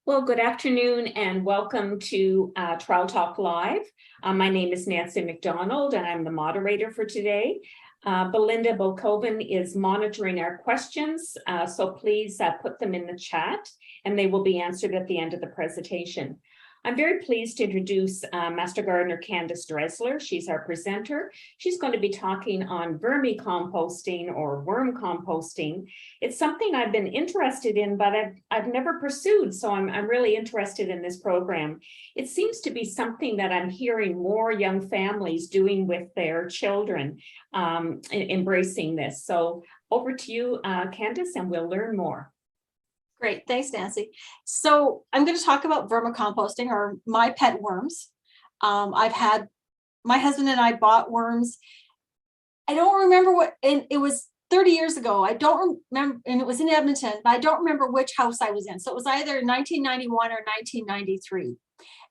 Well, good afternoon and welcome to Trial Talk Live. My name is Nancy McDonald and I'm the moderator for today. Belinda Bolkoven is monitoring our questions, so please put them in the chat and they will be answered at the end of the presentation. I'm very pleased to introduce Master Gardener Candace Dressler. She's our presenter. She's going to be talking on vermicomposting or worm composting. It's something I've been interested in, but I've never pursued, so I'm really interested in this program. It seems to be something that I'm hearing more young families doing with their children, embracing this. So over to you, Candace, and we'll learn more. Great, thanks, Nancy. So I'm going to talk about vermicomposting or my pet worms. My husband and I bought worms. I don't remember what, and it was 30 years ago. I don't remember, and it was in Edmonton, but I don't remember which house I was in. So it was either 1991 or 1993.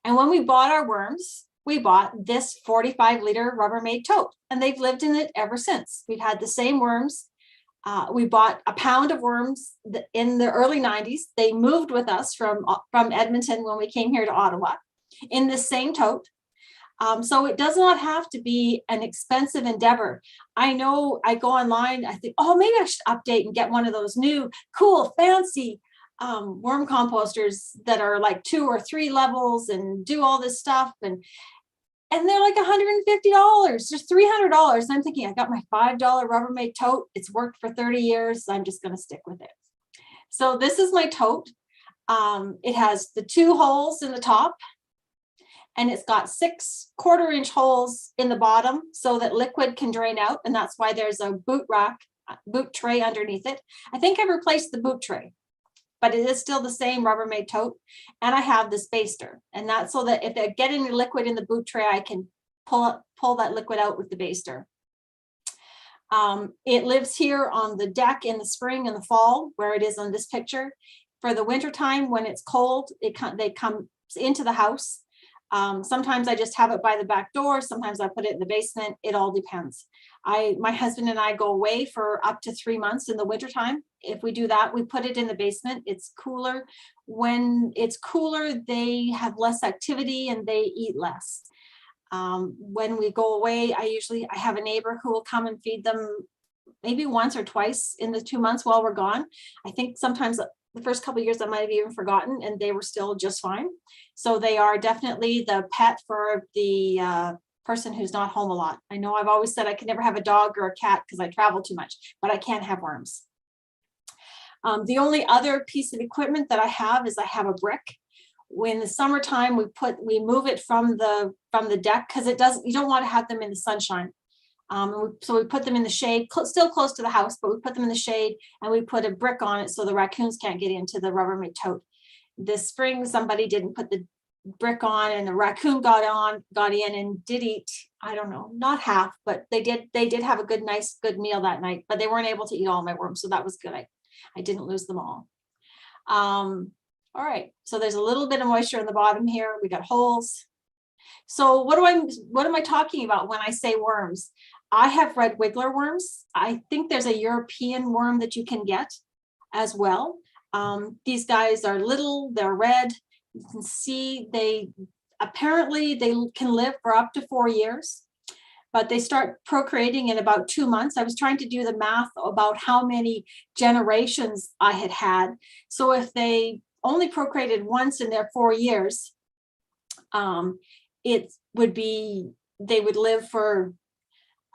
And when we bought our worms, we bought this 45-liter Rubbermaid tote, and they've lived in it ever since. We've had the same worms. We bought a pound of worms in the early 90s. They moved with us from Edmonton when we came here to Ottawa in the same tote. So it does not have to be an expensive endeavor. I know I go online, I think, oh, maybe I should update and get one of those new, cool, fancy worm composters that are like 2 or 3 levels and do all this stuff. And they're like $150, just $300. And I'm thinking, I got my $5 Rubbermaid tote. It's worked for 30 years. I'm just going to stick with it. So this is my tote. It has the 2 holes in the top, and it's got 6 1/4-inch holes in the bottom so that liquid can drain out. And that's why there's a boot tray underneath it. I think I've replaced the boot tray, but it is still the same Rubbermaid tote. And I have this baster, and that's so that if I get any liquid in the boot tray, I can pull that liquid out with the baster. It lives here on the deck in the spring and the fall, where it is on this picture. For the winter time, when it's cold, they come into the house. Sometimes I just have it by the back door. Sometimes I put it in the basement. It all depends. My husband and I go away for up to 3 months in the wintertime. If we do that, we put it in the basement. It's cooler. When it's cooler, they have less activity and they eat less. When we go away, I have a neighbor who will come and feed them maybe once or twice in the 2 months while we're gone. I think sometimes the first couple of years I might have even forgotten, and they were still just fine. So they are definitely the pet for the person who's not home a lot. I know I've always said I could never have a dog or a cat because I travel too much, but I can't have worms. The only other piece of equipment that I have is I have a brick. When the summertime, we move it from the deck because you don't want to have them in the sunshine. So we put them in the shade, still close to the house, but we put them in the shade and we put a brick on it so the raccoons can't get into the Rubbermaid tote. This spring, somebody didn't put the brick on and the raccoon got in and did eat, I don't know, not half, but they did have a good meal that night, but they weren't able to eat all my worms. So that was good. I didn't lose them all. All right. So there's a little bit of moisture in the bottom here. We got holes. So what am I talking about when I say worms? I have red wiggler worms. I think there's a European worm that you can get as well. These guys are little, they're red. You can see apparently they can live for up to 4 years, but they start procreating in about 2 months. I was trying to do the math about how many generations I had. So if they only procreated once in their 4 years, they would live for,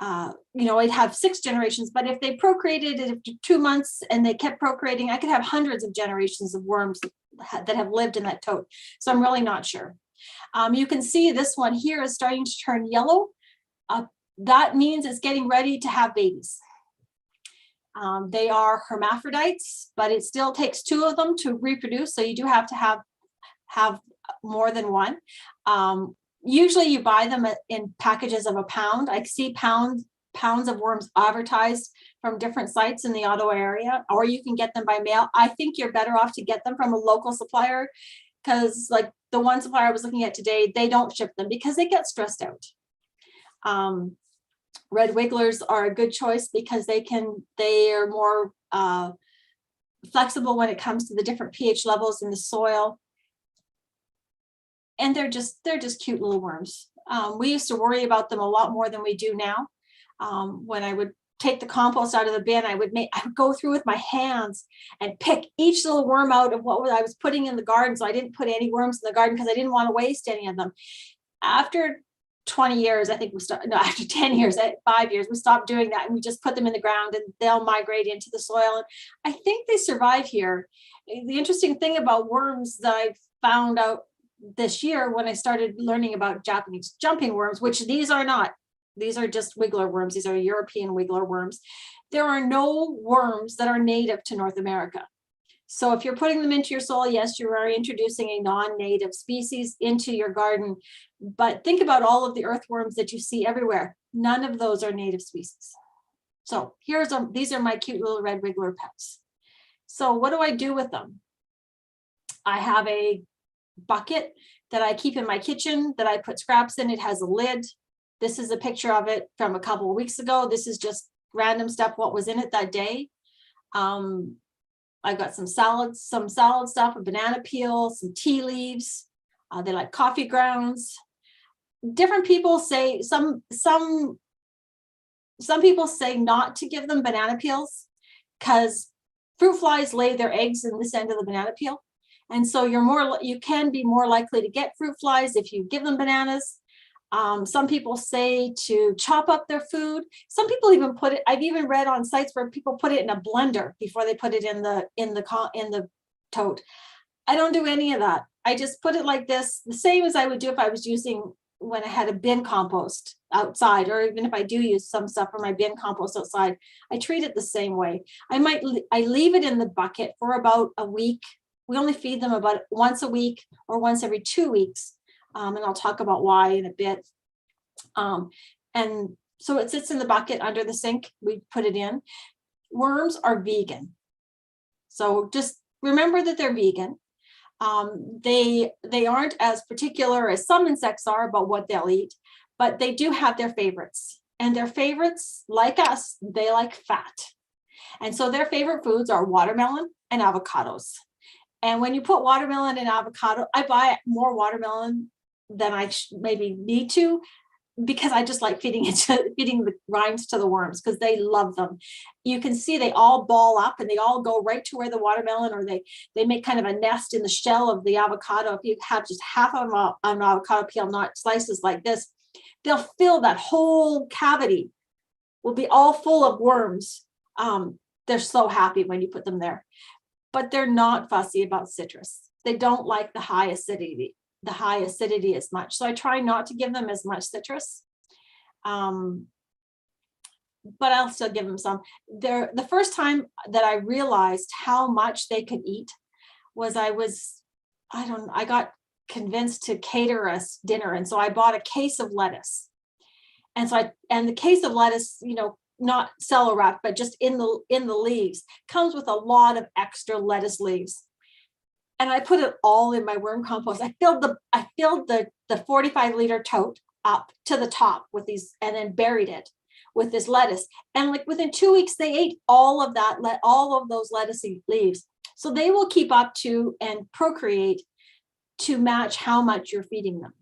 I'd have 6 generations, but if they procreated after 2 months and they kept procreating, I could have hundreds of generations of worms that have lived in that tote. So I'm really not sure. You can see this one here is starting to turn yellow. That means it's getting ready to have babies. They are hermaphrodites, but it still takes 2 of them to reproduce. So you do have to have more than one. Usually you buy them in packages of a pound. I see pounds of worms advertised from different sites in the Ottawa area, or you can get them by mail. I think you're better off to get them from a local supplier because like the one supplier I was looking at today, they don't ship them because they get stressed out. Red wigglers are a good choice because they are more flexible when it comes to the different pH levels in the soil. and they're just cute little worms. We used to worry about them a lot more than we do now. When I would take the compost out of the bin, I would go through with my hands and pick each little worm out of what I was putting in the garden. So I didn't put any worms in the garden because I didn't want to waste any of them. After 20 years, I think after 10 years, 5 years, we stopped doing that, and we just put them in the ground and they'll migrate into the soil. And I think they survive here. The interesting thing about worms that I found out this year when I started learning about Japanese jumping worms, which these are not, these are just wiggler worms. These are European wiggler worms. There are no worms that are native to North America. So if you're putting them into your soil, yes, you are introducing a non-native species into your garden, but think about all of the earthworms that you see everywhere. None of those are native species. So these are my cute little red wiggler pets. So what do I do with them? I have a bucket that I keep in my kitchen that I put scraps in. It has a lid. This is a picture of it from a couple of weeks ago. This is just random stuff, what was in it that day. I've got some salad stuff, a banana peel, some tea leaves. They like coffee grounds. Different people say, some people say not to give them banana peels because fruit flies lay their eggs in this end of the banana peel. And so you can be more likely to get fruit flies if you give them bananas. Some people say to chop up their food. Some people even put it, I've even read on sites where people put it in a blender before they put it in the tote. I don't do any of that. I just put it like this, the same as I would do if I was using when I had a bin compost outside, or even if I do use some stuff for my bin compost outside, I treat it the same way. I leave it in the bucket for about a week. We only feed them about once a week or once every 2 weeks. And I'll talk about why in a bit. And so it sits in the bucket under the sink. We put it in. Worms are vegan. So just remember that they're vegan. They aren't as particular as some insects are about what they'll eat, but they do have their favorites. And their favorites, like us, they like fat. And so their favorite foods are watermelon and avocados. And when you put watermelon and avocado, I buy more watermelon than I maybe need to, because I just like feeding the rinds to the worms because they love them. You can see they all ball up and they all go right to where the watermelon, or they make kind of a nest in the shell of the avocado. If you have just half of an avocado peel, not slices like this, they'll fill that whole cavity, will be all full of worms. They're so happy when you put them there, but they're not fussy about citrus. They don't like the high acidity as much. So I try not to give them as much citrus, but I'll still give them some. The first time that I realized how much they could eat was I got convinced to cater us dinner. And so I bought a case of lettuce. And so the case of lettuce, not cellar wrapped, but just in the leaves, comes with a lot of extra lettuce leaves. And I put it all in my worm compost. I filled the 45-liter tote up to the top with these, and then buried it with this lettuce. And like within 2 weeks, they ate all of those lettuce leaves. So they will keep up to and procreate to match how much you're feeding them.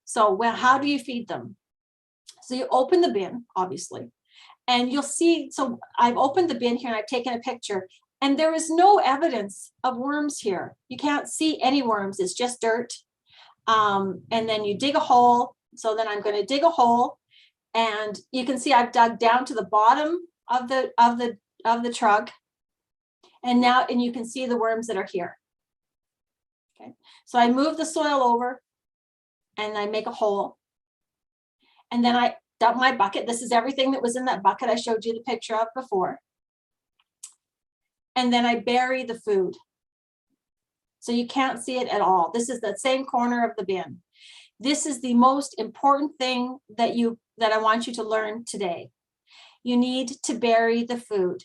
So how do you feed them? So you open the bin, obviously, and you'll see. So I've opened the bin here and I've taken a picture. And there is no evidence of worms here. You can't see any worms. It's just dirt. And then you dig a hole. So then I'm going to dig a hole, and you can see I've dug down to the bottom of the truck. And you can see the worms that are here. Okay. So I move the soil over, and I make a hole. And then I dump my bucket. This is everything that was in that bucket I showed you the picture of before. And then I bury the food. So you can't see it at all. This is the same corner of the bin. This is the most important thing that I want you to learn today. You need to bury the food.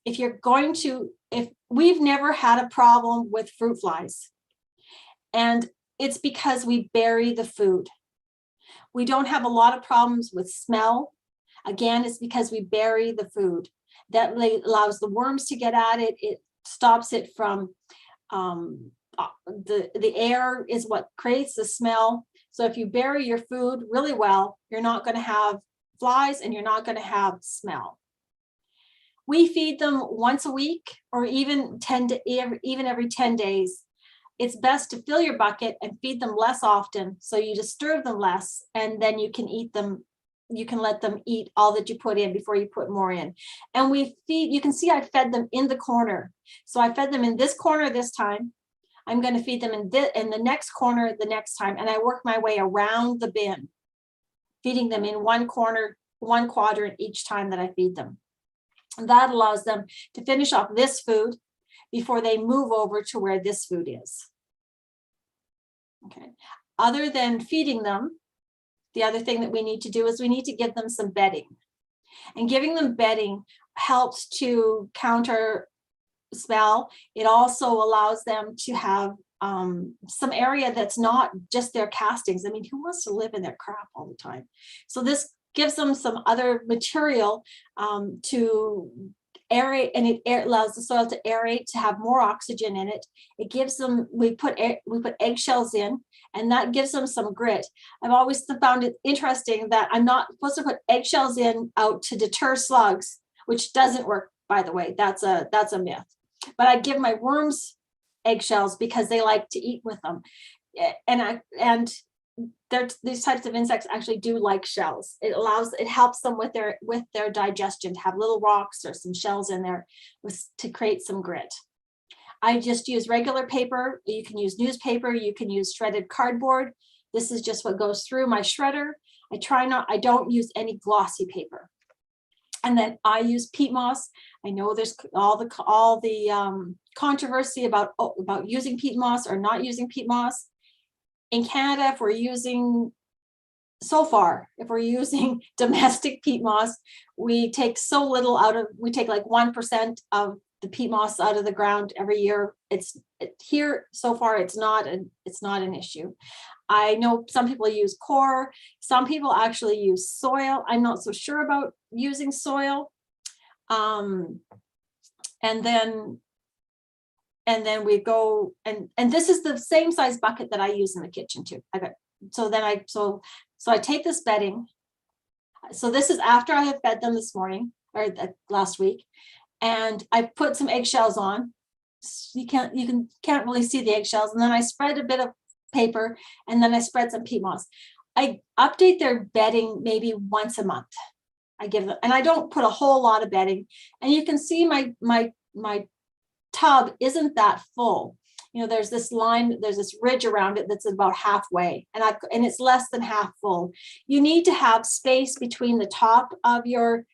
If we've never had a problem with fruit flies, and it's because we bury the food. We don't have a lot of problems with smell. Again, it's because we bury the food. That allows the worms to get at it. It stops it from the air is what creates the smell. So if you bury your food really well, you're not going to have flies and you're not going to have smell. We feed them once a week or even every 10 days. It's best to fill your bucket and feed them less often, so you disturb them less, and then you can eat them. You can let them eat all that you put in before you put more in. And we feed, you can see I fed them in the corner. So I fed them in this corner this time. I'm going to feed them in the next corner the next time, and I work my way around the bin, feeding them in one corner, one quadrant each time that I feed them. And that allows them to finish off this food before they move over to where this food is. Okay. Other than feeding them, the other thing that we need to do is we need to give them some bedding. And giving them bedding helps to counter smell. It also allows them to have some area that's not just their castings. I mean, who wants to live in their crap all the time? So this gives them some other material to aerate, and it allows the soil to aerate, to have more oxygen in it. It gives them, we put eggshells in, and that gives them some grit. I've always found it interesting that I'm not supposed to put eggshells in out to deter slugs, which doesn't work, by the way. That's a myth. But I give my worms eggshells because they like to eat with them. And these types of insects actually do like shells. It helps them with their digestion, to have little rocks or some shells in there to create some grit. I just use regular paper. You can use newspaper, you can use shredded cardboard. This is just what goes through my shredder. I don't use any glossy paper. And then I use peat moss. I know there's all the controversy about using peat moss or not using peat moss. In Canada, if we're using domestic peat moss, we take so little we take like 1% of the peat moss out of the ground every year. Here so far, it's not an issue. I know some people use core, some people actually use soil. I'm not so sure about using soil. And then we go, and this is the same size bucket that I use in the kitchen too. So I take this bedding. So this is after I have fed them this morning or last week, and I put some eggshells on. You can't really see the eggshells, and then I spread a bit of paper, and then I spread some peat moss. I update their bedding maybe once a month. I give them, and I don't put a whole lot of bedding. And you can see my tub isn't that full. You know, there's this ridge around it that's about halfway, and it's less than half full. You need to have space between the top of your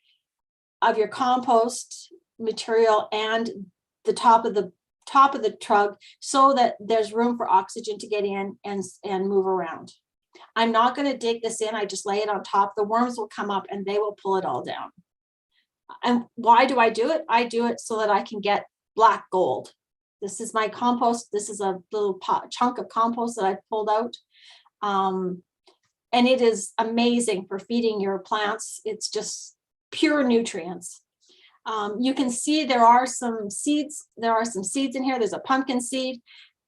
compost material and the top of the trug, so that there's room for oxygen to get in and move around. I'm not going to dig this in. I just lay it on top. The worms will come up and they will pull it all down. And why do I do it? I do it so that I can get black gold. This is my compost. This is a little chunk of compost that I pulled out. And it is amazing for feeding your plants. It's just pure nutrients. You can see there are some seeds. There are some seeds in here. There's a pumpkin seed.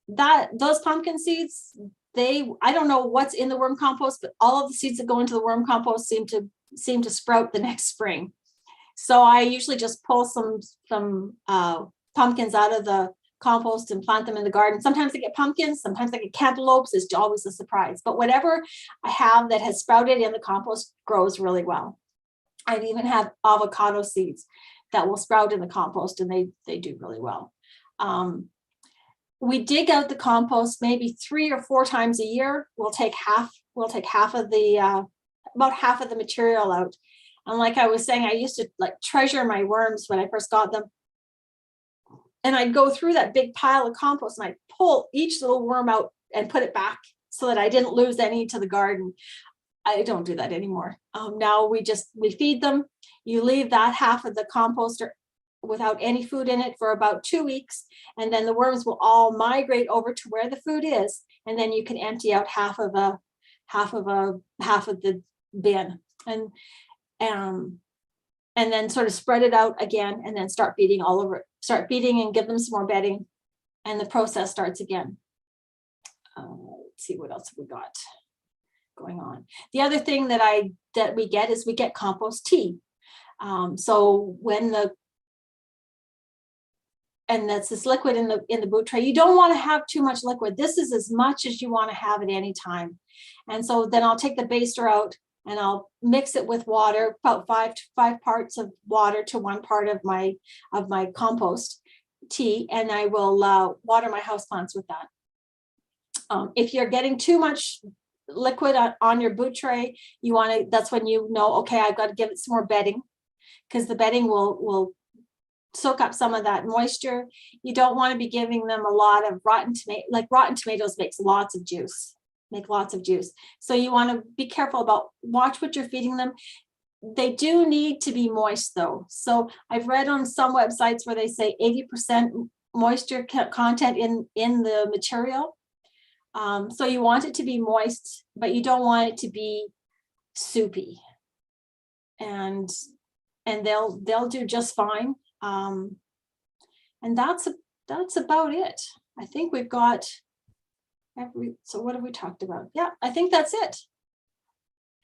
Those pumpkin seeds, I don't know what's in the worm compost, but all of the seeds that go into the worm compost seem to sprout the next spring. So I usually just pull some pumpkins out of the compost and plant them in the garden. Sometimes I get pumpkins, sometimes I get cantaloupes. It's always a surprise. But whatever I have that has sprouted in the compost grows really well. I've even had avocado seeds that will sprout in the compost, and they do really well. We dig out the compost maybe 3 or 4 times a year. We'll take half of the about half of the material out. And like I was saying, I used to like treasure my worms when I first got them. And I'd go through that big pile of compost and I'd pull each little worm out and put it back so that I didn't lose any to the garden. I don't do that anymore. Now we feed them. You leave that half of the composter without any food in it for about 2 weeks, and then the worms will all migrate over to where the food is, and then you can empty out half of the bin, and then sort of spread it out again, and then start feeding all over. Start feeding and give them some more bedding, and the process starts again. Let's see, what else have we got going on? The other thing that we get is we get compost tea. So when and that's this liquid in the boot tray. You don't want to have too much liquid. This is as much as you want to have at any time. And so then I'll take the baster out and I'll mix it with water, about five parts of water to 1 part of my compost tea, and I will water my houseplants with that. If you're getting too much liquid on your boot tray, that's when you know, okay, I've got to give it some more bedding, because the bedding will soak up some of that moisture. You don't want to be giving them a lot of rotten tomatoes makes lots of juice, So you want to be careful about, watch what you're feeding them. They do need to be moist though. So I've read on some websites where they say 80% moisture content in the material. So you want it to be moist, but you don't want it to be soupy. And they'll do just fine. And that's about it. I think we've got so what have we talked about? Yeah, I think that's it.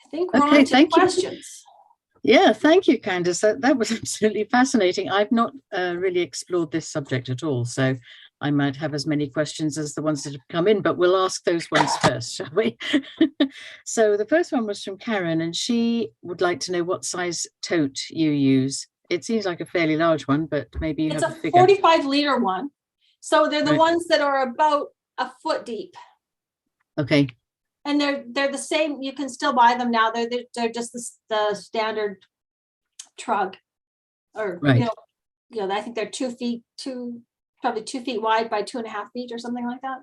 I think we're on to questions. Yeah, thank you, Candice. That was absolutely fascinating. I've not really explored this subject at all, so I might have as many questions as the ones that have come in, but we'll ask those ones first, shall we? So the first one was from Karen, and she would like to know what size tote you use. It seems like a fairly large one, but maybe you have a figure. It's a 45-liter one. So they're the ones that are about a foot deep. Okay. And they're the same. You can still buy them now. They're just the standard trug, or right. I think they're probably 2 feet wide by 2.5 feet or something like that.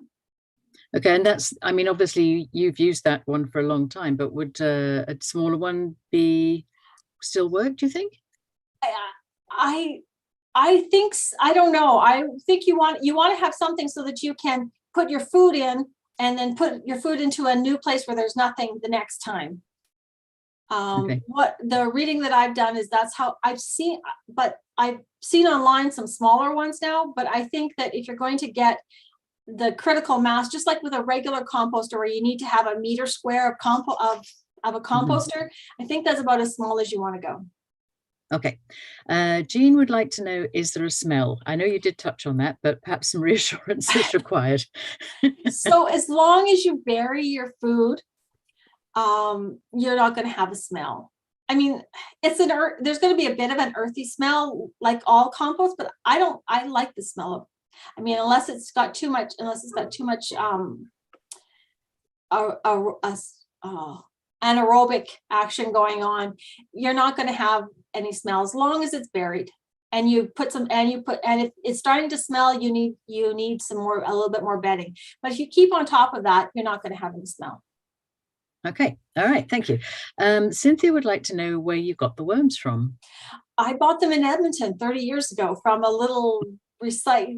Okay, and that's, I mean, obviously you've used that one for a long time, but would a smaller one still work, do you think? I think, I don't know. I think you want to have something so that you can put your food in and then put your food into a new place where there's nothing the next time. What the reading that I've done is that's how I've seen, but I've seen online some smaller ones now, but I think that if you're going to get the critical mass, just like with a regular composter where you need to have a meter square of a composter, I think that's about as small as you want to go. Okay. Jean would like to know, is there a smell? I know you did touch on that, but perhaps some reassurance is required. So as long as you bury your food, you're not going to have a smell. I mean, there's going to be a bit of an earthy smell like all compost, but I like the smell of, I mean, unless it's got too much anaerobic action going on, you're not going to have any smell as long as it's buried. And if it's starting to smell, you need a little bit more bedding. But if you keep on top of that, you're not going to have any smell. Okay. All right. Thank you. Cynthia would like to know where you got the worms from. I bought them in Edmonton 30 years ago from a little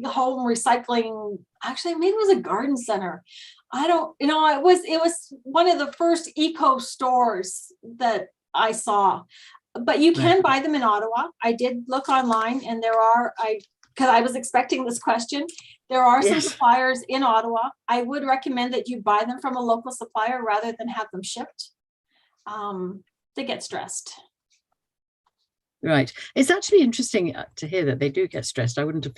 home recycling. Actually, maybe it was a garden center. It was one of the first eco stores that I saw. But you can buy them in Ottawa. I did look online, and because I was expecting this question, there are some suppliers in Ottawa. I would recommend that you buy them from a local supplier rather than have them shipped. They get stressed. Right. It's actually interesting to hear that they do get stressed. I wouldn't have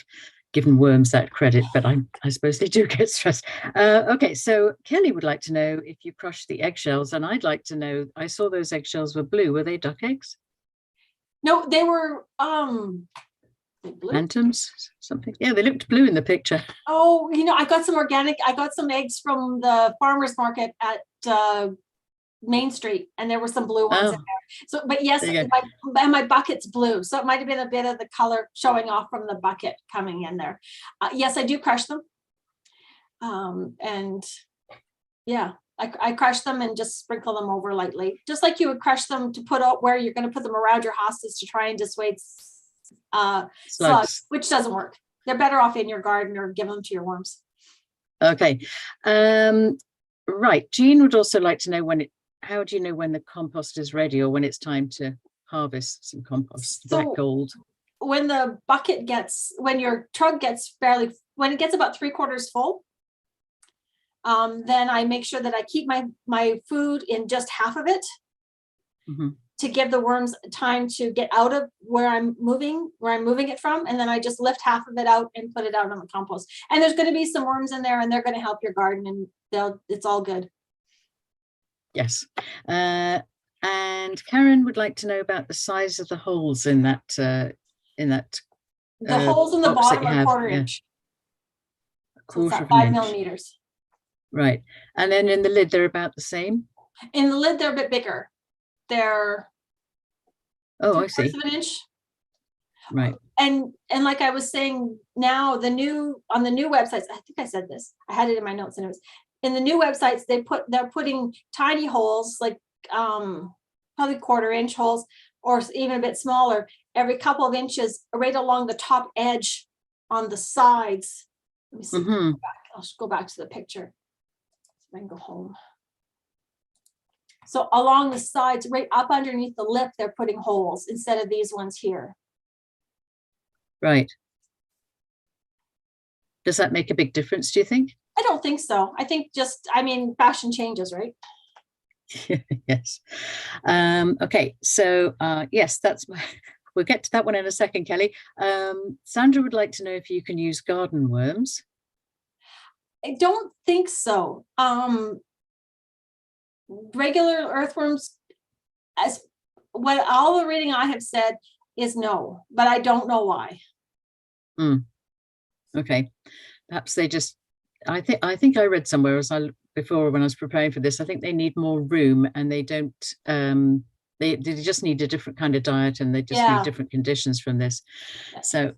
given worms that credit, but I suppose they do get stressed. Okay, so Kelly would like to know if you crush the eggshells, and I'd like to know, I saw those eggshells were blue. Were they duck eggs? No, they were Phantoms, something. Yeah, they looked blue in the picture. Oh, I got some eggs from the farmer's market at Main Street, and there were some blue ones in there. So, but yes, my bucket's blue, so it might have been a bit of the color showing off from the bucket coming in there. Yes, I do crush them, and yeah, I crush them and just sprinkle them over lightly, just like you would crush them to put out where you're going to put them around your hostas to try and dissuade slugs, which doesn't work. They're better off in your garden or give them to your worms. Okay. Right. Jean would also like to know how do you know when the compost is ready or when it's time to harvest some compost, black gold? when the bucket gets, when your truck gets when it gets about 3/4 full, then I make sure that I keep my food in just half of it to give the worms time to get out of where I'm moving it from. And then I just lift half of it out and put it out on the compost. And there's going to be some worms in there, and they're going to help your garden, and it's all good. Yes. And Karen would like to know about the size of the holes in that The holes in the box that bottom you are have, 1/4 yeah. inch. So it's 1/4 at of an 5 inch. millimeters. Right. And then in the lid, they're about the same? In the lid, they're a bit bigger. They're Oh, I see. 3/4 of an inch. Right. And like I was saying, now on the new websites, I think I said this, I had it in my notes, and it was in the new websites, they're putting tiny holes, like probably 1/4 inch holes, or even a bit smaller, every couple of inches right along the top edge on the sides. Let me see. I'll go back to the picture. So I can go home. So along the sides, right up underneath the lip, they're putting holes instead of these ones here. Right. Does that make a big difference, do you think? I don't think so. I think fashion changes, right? Yes. Okay. So yes, we'll get to that one in a second, Kelly. Sandra would like to know if you can use garden worms. I don't think so. Regular earthworms, as what all the reading I have said is no, but I don't know why. Okay. Perhaps they just, I think I read somewhere before when I was preparing for this, I think they need more room, and they don't, they just need a different kind of diet, and they just need different conditions from this. So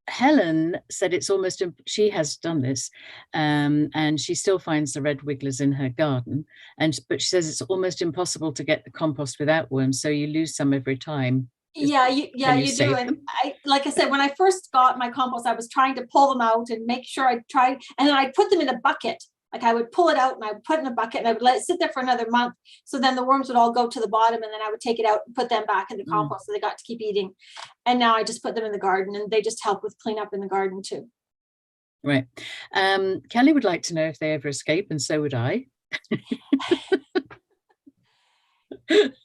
Helen said it's almost, she has done this, and she still finds the red wigglers in her garden, but she says it's almost impossible to get the compost without worms, so you lose some every time. You do. And like I said, when I first got my compost, I was trying to pull them out and make sure I tried, and then I put them in a bucket. Like I would pull it out and I would put it in a bucket, and I would let it sit there for another month. So then the worms would all go to the bottom, and then I would take it out and put them back in the compost, so they got to keep eating. And now I just put them in the garden, and they just help with cleanup in the garden too. Right. Kelly would like to know if they ever escape, and so would I.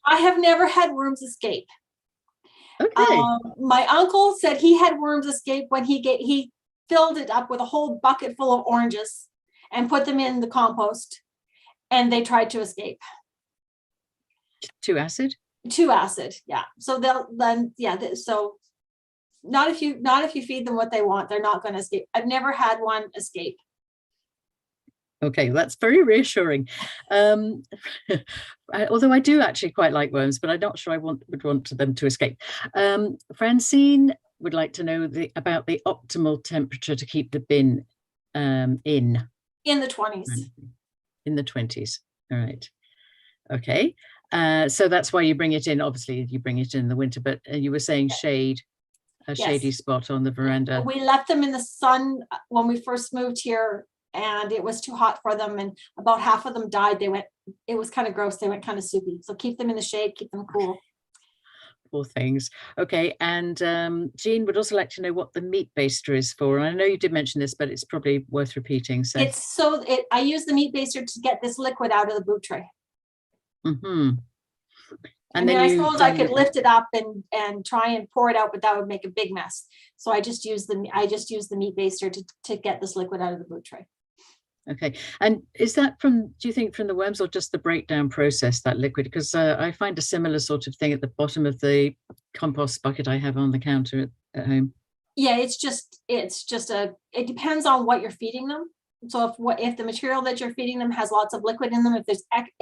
I have never had worms escape. Okay. My uncle said he had worms escape when he filled it up with a whole bucket full of oranges and put them in the compost, and they tried to escape. Too acid? Too acid, yeah. So so not if you feed them what they want, they're not going to escape. I've never had one escape. Okay, that's very reassuring. Although I do actually quite like worms, but I'm not sure I would want them to escape. Francine would like to know about the optimal temperature to keep the bin in the 20s. In the 20s. All right. Okay. So that's why you bring it in. Obviously, you bring it in the winter, but you were saying shady spot on the veranda. We left them in the sun when we first moved here, and it was too hot for them, and about half of them died. It was kind of gross. They went kind of soupy. So keep them in the shade, keep them cool. Poor things. Okay. And Jean would also like to know what the meat baster is for. And I know you did mention this, but it's probably worth repeating. So I use the meat baster to get this liquid out of the boot tray. And then I suppose I could lift it up and try and pour it out, but that would make a big mess. So I just use the meat baster to get this liquid out of the boot tray. Okay. And is that do you think from the worms, or just the breakdown process, that liquid? Because I find a similar sort of thing at the bottom of the compost bucket I have on the counter at home. Yeah, it depends on what you're feeding them. So if the material that you're feeding them has lots of liquid in them, if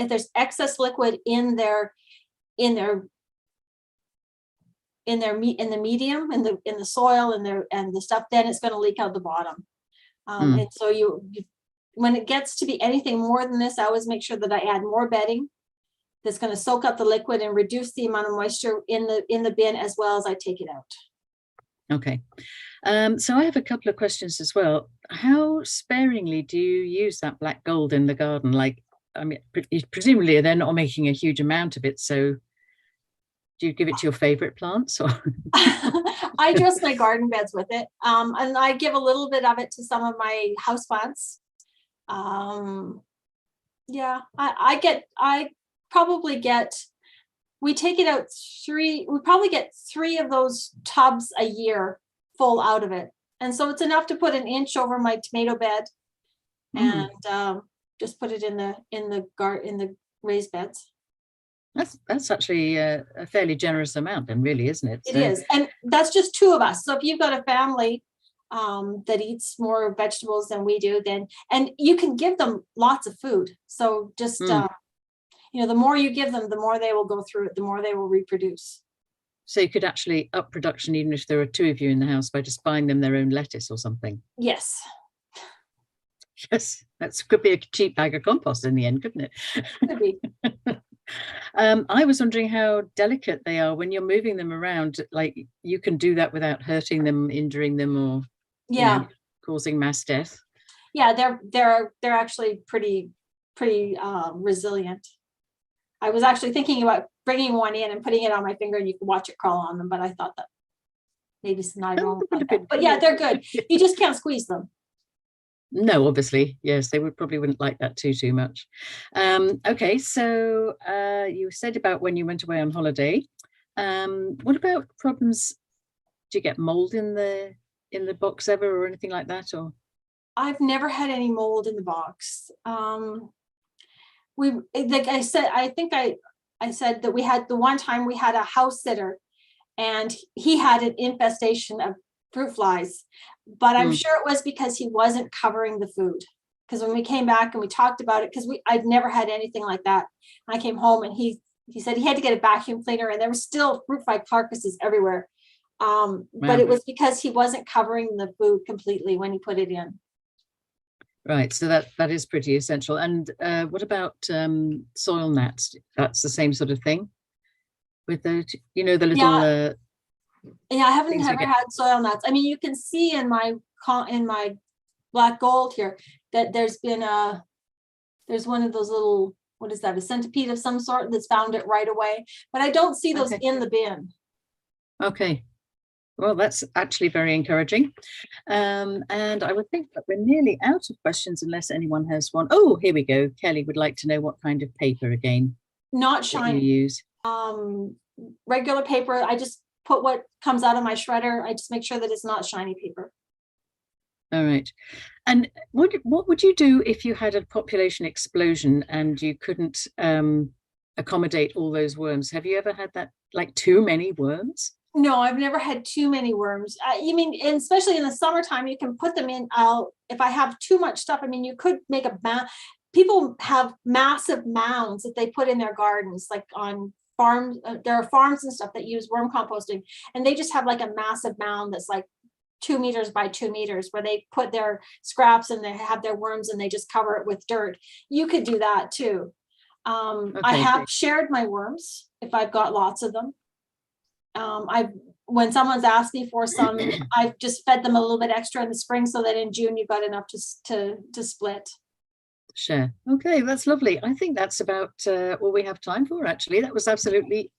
there's excess liquid in the medium, in the soil and the stuff, then it's going to leak out the bottom. And so when it gets to be anything more than this, I always make sure that I add more bedding that's going to soak up the liquid and reduce the amount of moisture in the bin, as well as I take it out. Okay. So I have a couple of questions as well. How sparingly do you use that black gold in the garden? Like, I mean, presumably they're not making a huge amount of it, so Do you give it to your favorite plants or? I dress my garden beds with it. And I give a little bit of it to some of my houseplants. Yeah, I probably get, we take it out we probably get 3 of those tubs a year full out of it. And so it's enough to put an inch over my tomato bed and just put it in the raised beds. That's actually a fairly generous amount then, really, isn't it? It is. And that's just 2 of us. So if you've got a family that eats more vegetables than we do, then, and you can give them lots of food. So just, you know, the more you give them, the more they will go through it, the more they will reproduce. So you could actually up production even if there are 2 of you in the house by just buying them their own lettuce or something. Yes. Yes, that could be a cheap bag of compost in the end, couldn't it? Could be. I was wondering how delicate they are when you're moving them around. Like you can do that without hurting them, injuring them, or causing mass death. Yeah, they're actually pretty resilient. I was actually thinking about bringing one in and putting it on my finger, and you can watch it crawl on them. But I thought that maybe it's not wrong. But yeah, they're good. You just can't squeeze them. No, obviously, yes, they wouldn't like that too much. Okay, so you said about when you went away on holiday. What about problems? Do you get mold in the box ever or anything like that? Or I've never had any mold in the box. Like I said, I think I said that we had the one time we had a house sitter, and he had an infestation of fruit flies. But I'm sure it was because he wasn't covering the food. Because when we came back and we talked about it, because I'd never had anything like that. I came home and he said he had to get a vacuum cleaner, and there were still fruit fly carcasses everywhere. But it was because he wasn't covering the food completely when he put it in. Right, so that is pretty essential. And what about soil gnats? That's the same sort of thing with the, you know, the little. Yeah, I haven't ever had soil gnats. I mean, you can see in my black gold here that there's one of those little, what is that, a centipede of some sort that's found it right away. But I don't see those in the bin. Okay. Well, that's actually very encouraging. And I would think that we're nearly out of questions unless anyone has one. Oh, here we go. Kelly would like to know what kind of paper again. Not shiny. You use regular paper. I just put what comes out of my shredder. I just make sure that it's not shiny paper. All right. And what would you do if you had a population explosion and you couldn't accommodate all those worms? Have you ever had that, like too many worms? No, I've never had too many worms. You mean, especially in the summertime, you can put them in. If I have too much stuff, I mean, you could make people have massive mounds that they put in their gardens, like on farms. There are farms and stuff that use worm composting, and they just have like a massive mound that's like 2 meters by 2 meters, where they put their scraps and they have their worms and they just cover it with dirt. You could do that too. I have shared my worms if I've got lots of them. When someone's asked me for some, I've just fed them a little bit extra in the spring so that in June you've got enough to split. Sure. Okay, that's lovely. I think that's about all we have time for, actually. That was absolutely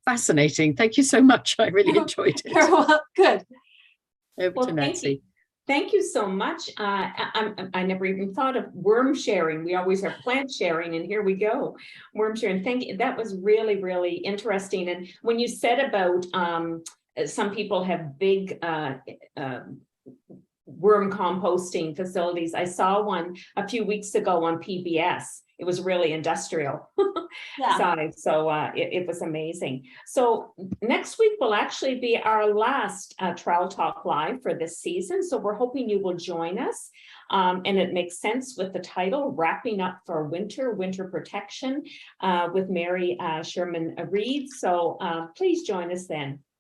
fascinating. Thank you so much. I really enjoyed it. Well, good. Over to Nancy. Thank you so much. I never even thought of worm sharing. We always have plant sharing, and here we go, worm sharing. Thank you. That was really, really interesting. And when you said about some people have big worm composting facilities, I saw one a few weeks ago on PBS. It was really industrial side. So it was amazing. So next week will actually be our last Trowel Talk Live for this season. So we're hoping you will join us. And it makes sense with the title, Wrapping Up for Winter Protection with Mary Sherman Reed. So please join us then.